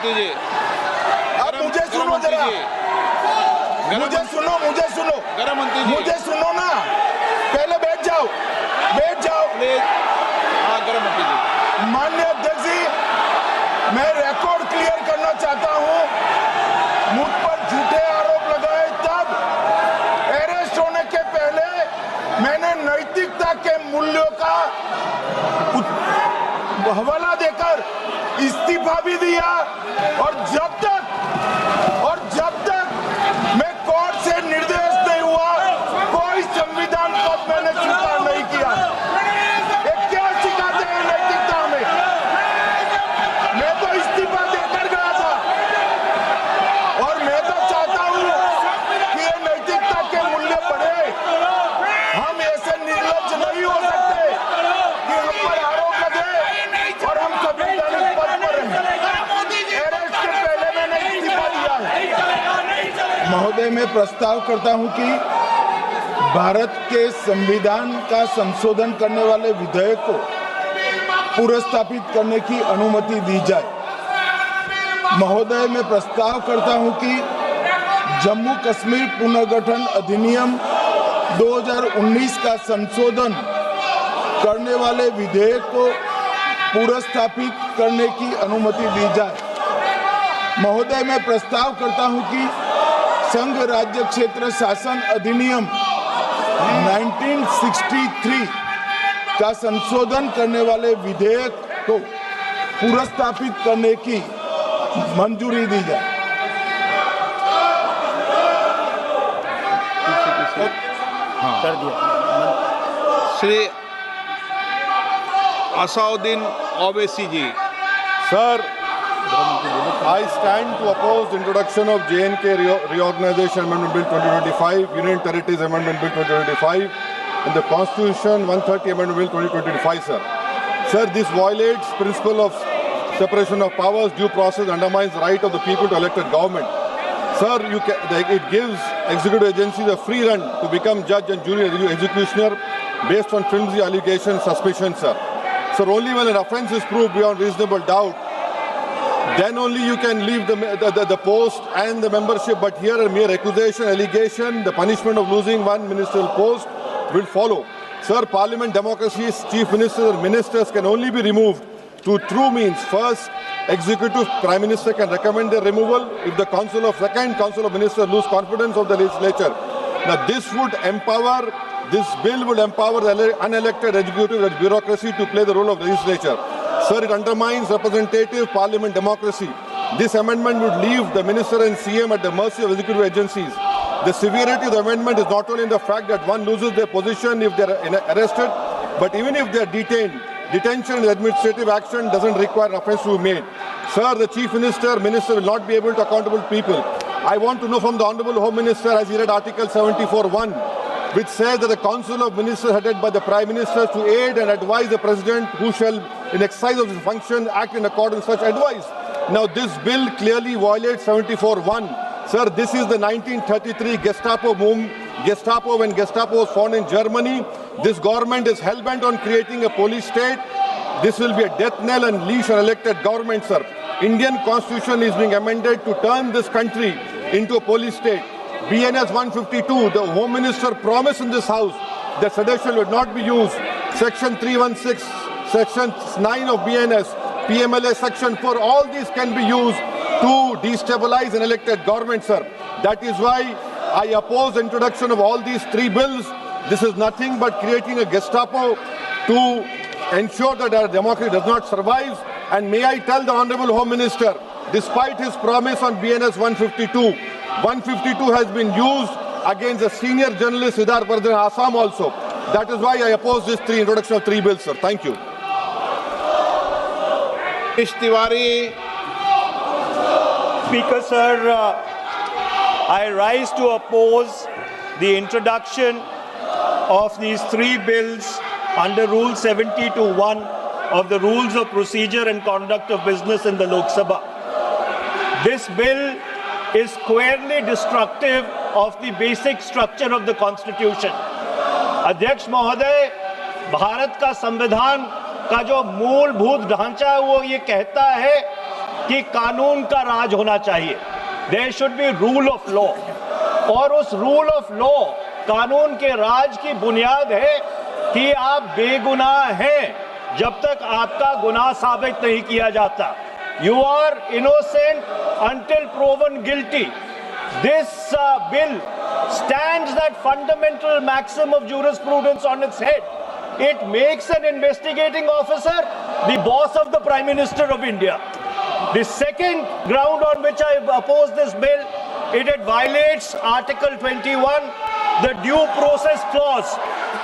मंत्री जी, अब मुझे सुनो जरा, मुझे सुनो गृह मंत्री जी, मुझे सुनो ना, पहले बैठ जाओ प्लीज। हाँ, गृह मंत्री जी। माननीय अध्यक्ष जी, मैं रिकॉर्ड क्लियर करना चाहता हूं। मुझ पर झूठे आरोप लगाए तब अरेस्ट होने के पहले मैंने नैतिकता के मूल्यों का हवाला देकर इस्तीफा भी दिया, और जब तक मैं कोर्ट से निर्देश नहीं हुआ, कोई संविधान पद मैंने स्वीकार नहीं किया। ये क्या सिखाते हैं नैतिकता में? मैं तो इस्तीफा देकर गया था, और मैं तो चाहता हूं कि ये नैतिकता के मूल्य बढ़े। हम ऐसे निर्लज्ज नहीं हो सकते कि हम पर आरोप लगे और हम संवैधानिक पद पर रहें। अरेस्ट के पहले मैंने इस्तीफा दिया है। महोदय, मैं प्रस्ताव करता हूं कि भारत के संविधान का संशोधन करने वाले विधेयक को पुनर्स्थापित करने की अनुमति दी जाए। महोदय, मैं प्रस्ताव करता हूं कि जम्मू कश्मीर पुनर्गठन अधिनियम 2019 का संशोधन करने वाले विधेयक को पुनर्स्थापित करने की अनुमति दी जाए। महोदय, मैं प्रस्ताव करता हूं कि संघ राज्य क्षेत्र शासन अधिनियम 1963 का संशोधन करने वाले विधेयक को पुनर्स्थापित करने की मंजूरी दी जाए। कर दिया। श्री असाउद्दीन ओवैसी जी। Sir, I stand to oppose the introduction of J&K Reorganization Amendment Bill 2025, Union Territories Amendment Bill 2025, and the Constitution 130 Amendment Bill 2025, sir. Sir, this violates principle of separation of powers, due process, undermines the right of the people to elect a government. Sir, it gives executive agencies a free run to become judge and jury and executioner based on flimsy allegations, suspicions, sir. Sir, only when an offence is proved beyond reasonable doubt, then only you can leave the post and the membership. But here a mere accusation, allegation, the punishment of losing one ministerial post will follow. Sir, parliament democracy's chief ministers and ministers can only be removed through true means. First, executive prime minister can recommend their removal if the council of ministers lose confidence of the legislature. Now this bill would empower the unelected executive bureaucracy to play the role of legislature. Sir, it undermines representative parliament democracy. This amendment would leave the minister and CM at the mercy of executive agencies. The severity of the amendment is not only in the fact that one loses their position if they are arrested, but even if they are detained. Detention and administrative action doesn't require an offence to be made. Sir, the chief minister will not be able to accountable people. I want to know from the Honourable Home Minister, as he read Article 74(1), which says that the Council of Ministers headed by the Prime Minister to aid and advise the President, who shall, in exercise of his function, act in accordance with such advice. Now, this bill clearly violates 74(1). Sir, this is the 1933 Gestapo when Gestapo was found in Germany. This government is hell-bent on creating a police state. This will be a death knell and leash on elected government, sir. Indian Constitution is being amended to turn this country into a police state. BNS 152, the Home Minister promised in this House that sedition would not be used. Section 316, Section 9 of BNS, PMLA Section 4, all these can be used to destabilize an elected government, sir. That is why I oppose the introduction of all these three bills. This is nothing but creating a Gestapo to ensure that our democracy does not survive. And may I tell the Honourable Home Minister, despite his promise on BNS 152, 152 has been used against the senior journalist Siddharth Vardhan Assam also. That is why I oppose this introduction of three bills, sir. Thank you. Tiwari. Speaker, sir, I rise to oppose the introduction of these three bills under Rule 70(1) of the Rules of Procedure and Conduct of Business in the Lok Sabha. This bill is squarely destructive of the basic structure of the Constitution. अध्यक्ष महोदय, भारत का संविधान का जो मूलभूत ढांचा है वो ये कहता है कि कानून का राज होना चाहिए, there should be rule of law, और उस रूल ऑफ लॉ, कानून के राज की बुनियाद है कि आप बेगुनाह हैं जब तक आपका गुनाह साबित नहीं किया जाता। You are innocent until proven guilty. This bill stands that fundamental maxim of jurisprudence on its head. It makes an investigating officer the boss of the Prime Minister of India. The second ground on which I oppose this bill, it violates Article 21, the due process clause.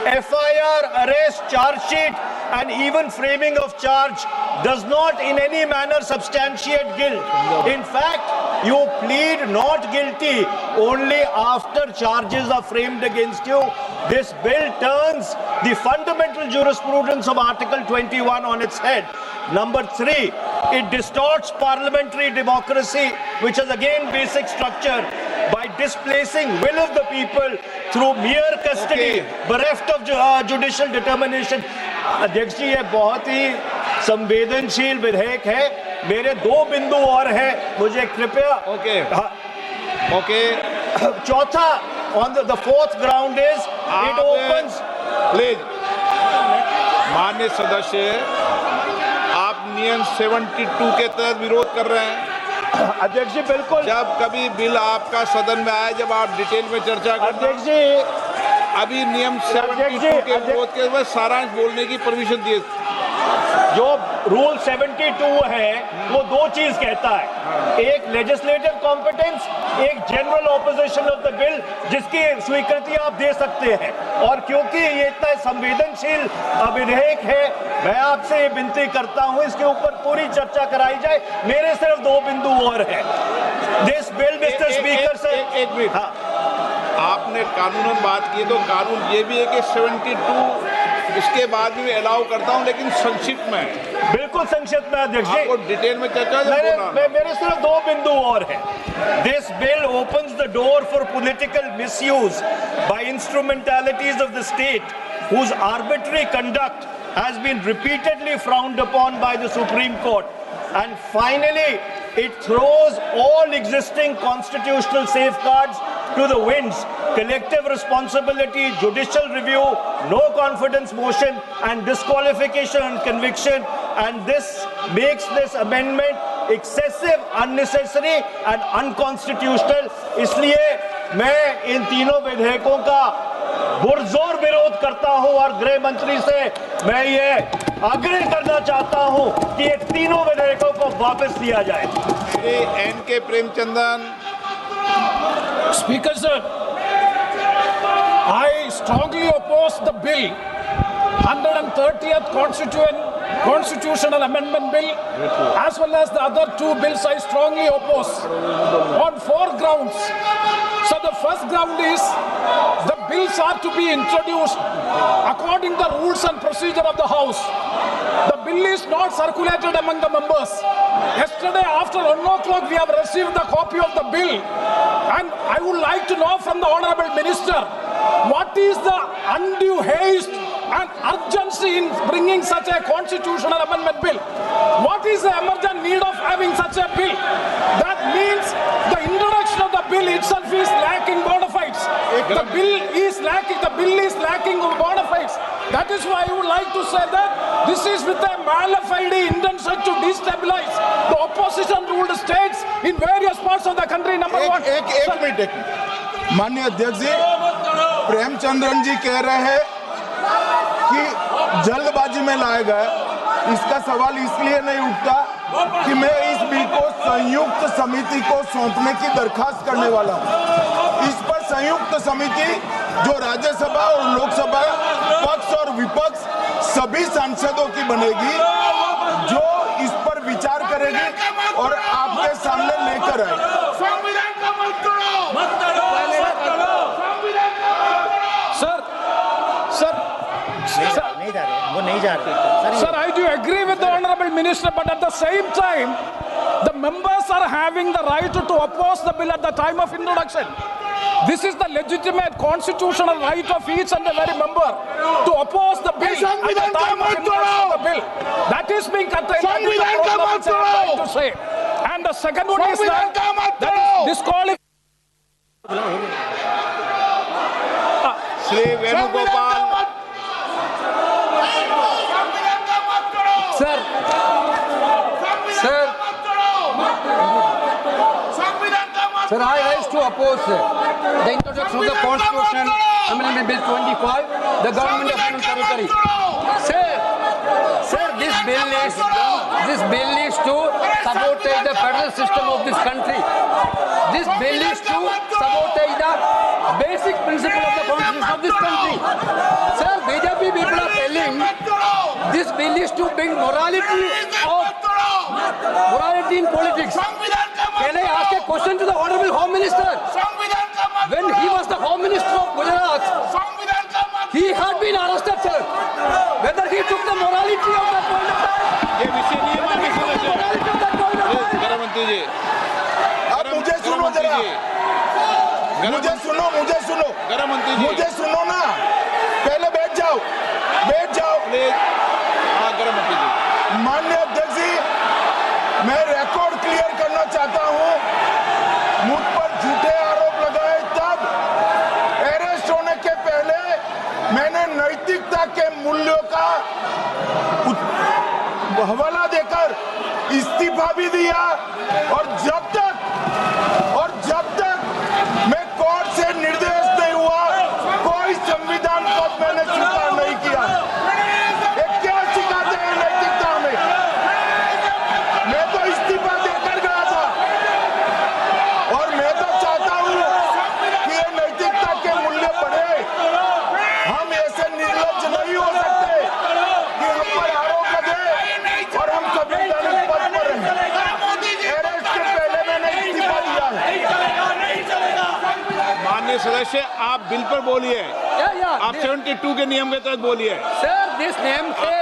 FIR, arrest, charge sheet, and even framing of charge does not in any manner substantiate guilt. In fact, you plead not guilty only after charges are framed against you. This bill turns the fundamental jurisprudence of Article 21 on its head. Number 3, it distorts parliamentary democracy, which is again basic structure, by displacing will of the people through mere custody, bereft of judicial determination. अध्यक्ष जी, ये बहुत ही संवेदनशील विधेयक है। मेरे 2 बिंदु और हैं, मुझे कृपया ओके चौथा, on the fourth ground is it opens. Please माननीय सदस्य, आप नियम 72 के तहत विरोध कर रहे हैं। अध्यक्ष जी बिल्कुल, जब कभी बिल आपका सदन में आए, जब आप डिटेल में चर्चा करना। अध्यक्ष जी, अभी नियम 72 के विरोध के बाद सारांश बोलने की परमिशन दिए। जो रूल 72 है वो 2 चीज कहता है, एक लेजिस्लेटिव कॉम्पिटेंस, एक general opposition of the bill, जिसकी स्वीकृति आप दे सकते हैं। और क्योंकि ये इतना संवेदनशील विधेयक है, मैं आपसे ये विनती करता हूं इसके ऊपर पूरी चर्चा कराई जाए। मेरे सिर्फ 2 बिंदु और हैं। This bill, mister speaker sir, एक मिनट, आपने कानूनन बात की, तो कानून ये भी है कि 72 उसके बाद भी अलाउ करता हूं, लेकिन संक्षिप्त में। बिल्कुल संक्षिप्त में अध्यक्ष जी, आपको डिटेल में चर्चा मेरे सिर्फ 2 बिंदु और हैं। This bill opens the door for political misuse by instrumentalities of the state whose arbitrary conduct has been repeatedly frowned upon by the Supreme Court. And finally, it throws all existing constitutional safeguards to the winds: collective responsibility, judicial review, no confidence motion, and disqualification and conviction. And this makes this amendment excessive, unnecessary, and unconstitutional. इसलिए मैं इन तीनों विधेयकों का पुरजोर विरोध करता हूं और गृह मंत्री से मैं ये आग्रह करना चाहता हूं कि ये तीनों विधेयकों को वापस लिया जाए। Shri N.K. Premachandran. Speaker sir, I strongly oppose the bill, 130th Constitutional Amendment Bill, as well as the other 2 bills I strongly oppose on 4 grounds. So the first ground is the bills are to be introduced according to the rules and procedure of the House. The bill is not circulated among the members. Yesterday after 1 o'clock we have received the copy of the bill, and I would like to know from the Honourable Minister, what is the undue haste and urgency in bringing such a constitutional amendment bill? What is the emergent need of having such a bill? That means the introduction of the bill itself is lacking bona fides. The bill is lacking bona fides. That is why I would like to say that this is with a mala fide intention to destabilize the opposition ruled states in various parts of the country. Number one. एक minute माननीय अध्यक्ष जी, प्रेमचंद्रन जी कह रहे हैं कि जल्दबाजी में लाया गया। इसका सवाल इसलिए नहीं उठता कि मैं इस बिल को संयुक्त समिति को सौंपने की दरखास्त करने वाला हूं। इस पर संयुक्त समिति जो राज्यसभा और लोकसभा पक्ष और विपक्ष सभी सांसदों की बनेगी, जो इस पर विचार करेगी और आपके सामने लेकर आएगी। Sir, I do agree with the Honourable Minister, but at the same time, the members are having the right to oppose the bill at the time of introduction. This is the legitimate constitutional right of each and every member to oppose the bill at the time of introduction of the bill. That is being contained. That is the problem I am trying to say. And the second one is संविधान का मत that तोड़ो। this call is Shri Venugopal Sir, sir, I rise to oppose the introduction of the Constitution Amendment Bill 25, the Government of Union Territory. Sir, this bill is to sabotage the federal system of this country. This bill is to sabotage the basic principle of the Constitution of this country. Sir, BJP people are telling this bill is to bring morality in politics. Can I ask a question to the Honorable Home Minister? When he was the Home Minister of Gujarat, he had been arrested, sir. Whether he took the morality of that point of time, ये विषय नहीं है माननीय सदस्य। morality of that point of time. गृह मंत्री जी, अब मुझे सुनो जरा, मुझे सुनो गृह मंत्री जी, मुझे सुनो ना, पहले बैठ जाओ। प्लीज। हाँ, गृह मंत्री जी। माननीय अध्यक्ष जी, मैं रिकॉर्ड क्लियर करना चाहता हूं। मुझ पर झूठे आरोप लगाए तब अरेस्ट होने के पहले मैंने नैतिकता के मूल्यों का हवाला देकर इस्तीफा भी दिया और जब तक मैं कोर्ट से निर्देश नहीं हुआ कोई संविधान पद मैंने स्वीकार नहीं किया। ये क्या सिखाते हैं नैतिकता में? मैं तो इस्तीफा देकर गया था और मैं तो चाहता हूं कि ये नैतिकता के मूल्य बढ़े। हम ऐसे निर्लज्ज नहीं हो सकते कि हम पर आरोप लगे और हम संवैधानिक पद पर रहें। अरेस्ट के पहले मैंने इस्तीफा दिया है। माननीय सदस्य, आप बिल पर बोलिए। Yeah. आप 72 के नियम के तहत बोलिए। Sir, this name से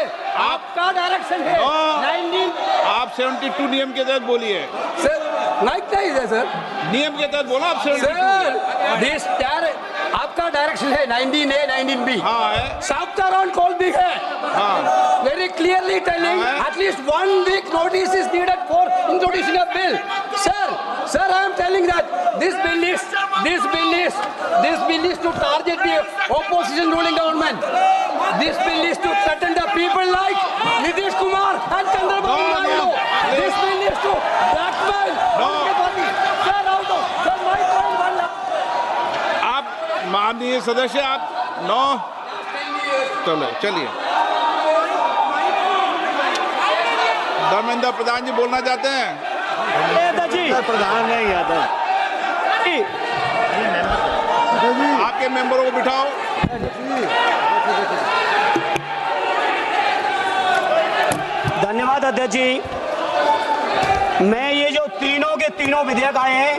आपका डायरेक्शन है। 19 आप 72 नियम के तहत बोलिए। सर लाइक नहीं है सर। नियम के तहत बोला आप 72। सर दिस आपका डायरेक्शन है 19A 19B। हाँ है। Chapter on call भी है। हाँ। Very clearly telling हाँ। at least 1 week notice is needed for introduction of bill. Sir, I am telling that this bill is to target the opposition ruling government. This bill is to threaten the people like Nitish Kumar and Chandrababu Naidu. This bill is to blackmail political party. Sir, out of sir, my point one. आप माननीय सदस्य, आप 9 चलिए। धर्मेंद्र प्रधान जी बोलना चाहते हैं? प्रधान नहीं यादव। आपके मेंबरों को बिठाओ। धन्यवाद अध्यक्ष जी। मैं ये जो तीनों के तीनों विधेयक आए हैं,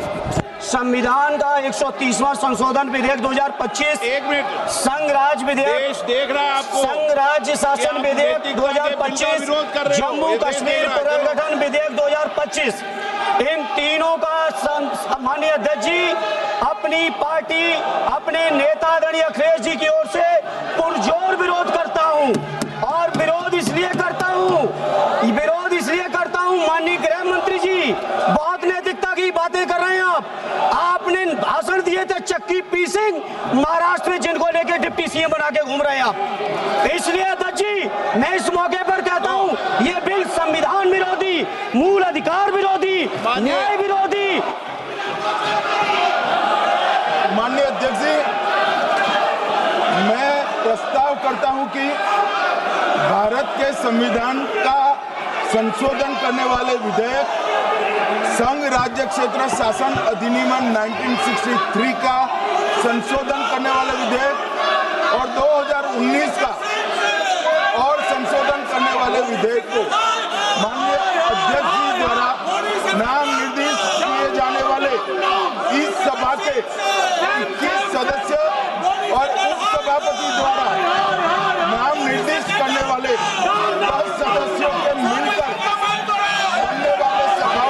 संविधान का 130वां संशोधन विधेयक 2025, 1 मिनट। संघ राज्य विधेयक, देश देख रहा है आपको। संघ राज्य शासन विधेयक नैतिकता के बिल का 2025, विरोध कर रहे हो। जम्मू ये देश कश्मीर देख रहा है। पुनर्गठन विधेयक 2025, इन तीनों का माननीय अध्यक्ष जी अपनी पार्टी, अपने नेता आदरणीय अखिलेश जी की ओर से पुरजोर विरोध करता हूं। और विरोध इसलिए करता हूं माननीय गृह मंत्री जी, बहुत नैतिकता की बातें कर रहे हैं आपने भाषण दिए थे चक्की पी सिंह महाराष्ट्र में, जिनको लेके डिप्टी सीएम बना के घूम रहे हैं आप। इसलिए अध्यक्ष जी मैं इस मौके पर कहता हूं ये बिल संविधान विरोधी, मूल अधिकार विरोधी, न्याय विरोधी। माननीय अध्यक्ष जी, मैं प्रस्ताव करता हूं कि भारत के संविधान का संशोधन करने वाले विधेयक, संघ राज्य क्षेत्र शासन अधिनियम 1963 का संशोधन करने वाले विधेयक और 2019 का और संशोधन करने वाले विधेयक को माननीय अध्यक्ष जी द्वारा नाम निर्देशित किए जाने वाले इस सभा के 21 सदस्य और उपसभापति द्वारा